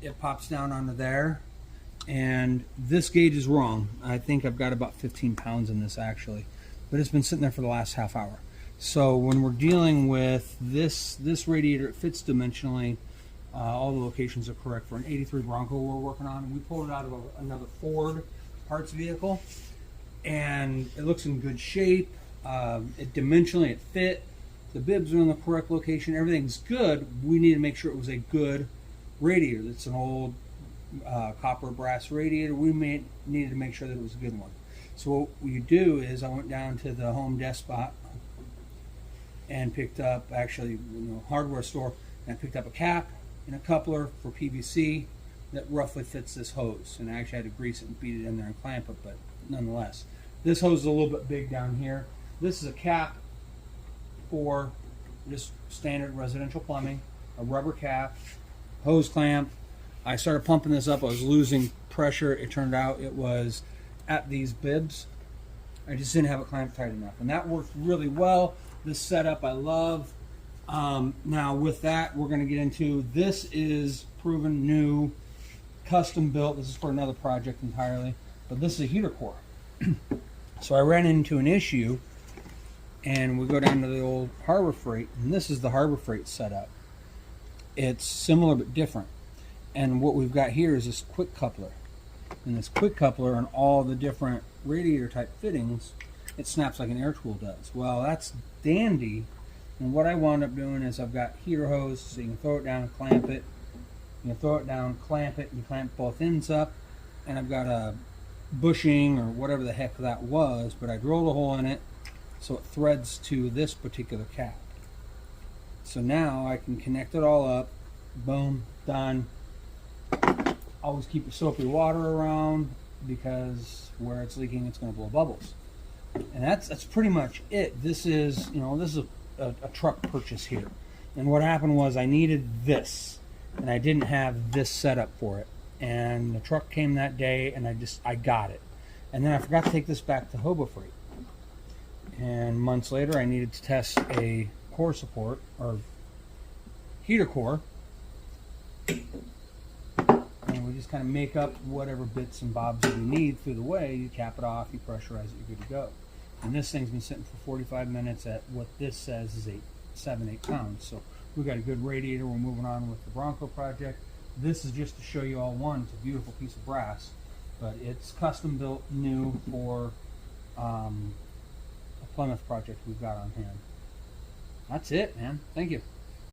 it pops down onto there. And this gauge is wrong. I think I've got about 15 pounds in this actually, but it's been sitting there for the last half hour. So when we're dealing with this radiator, it fits dimensionally. All the locations are correct for an 83 Bronco we're working on. We pulled it out of another Ford parts vehicle, and it looks in good shape. It dimensionally, it fit. The bibs are in the correct location. Everything's good. We need to make sure it was a good radiator. It's an old copper brass radiator. We needed to make sure that it was a good one. So what you do is I went down to the Home Depot and picked up, actually, hardware store, and I picked up a cap and a coupler for PVC that roughly fits this hose. And I actually had to grease it and beat it in there and clamp it, but nonetheless. This hose is a little bit big down here. This is a cap for just standard residential plumbing, a rubber cap, hose clamp. I started pumping this up. I was losing pressure. It turned out it was at these bibs. I just didn't have it clamped tight enough. And that worked really well. This setup I love. Now with that, we're going to get into, this is proven new, custom built. This is for another project entirely, but this is a heater core. So I ran into an issue, and we go down to the old Harbor Freight, and this is the Harbor Freight setup. It's similar but different. And what we've got here is this quick coupler. And this quick coupler on all the different radiator type fittings, it snaps like an air tool does. Well, that's dandy. And what I wound up doing is I've got heater hose, so you can throw it down, clamp it. You can throw it down, clamp it, and you clamp both ends up. And I've got a bushing or whatever the heck that was, but I drilled a hole in it so it threads to this particular cap. So now I can connect it all up. Boom, done. Always keep your soapy water around, because where it's leaking, it's going to blow bubbles. And that's pretty much it. This is, this is a truck purchase here. And what happened was I needed this, and I didn't have this setup for it. And the truck came that day, and I got it. And then I forgot to take this back to Harbor Freight. And months later, I needed to test a core support, or heater core. And we just kind of make up whatever bits and bobs that we need through the way. You cap it off, you pressurize it, you're good to go. And this thing's been sitting for 45 minutes at what this says is 7-8 pounds. So we've got a good radiator. We're moving on with the Bronco project. This is just to show you all one. It's a beautiful piece of brass, but it's custom built new for a Plymouth project we've got on hand. That's it, man. Thank you.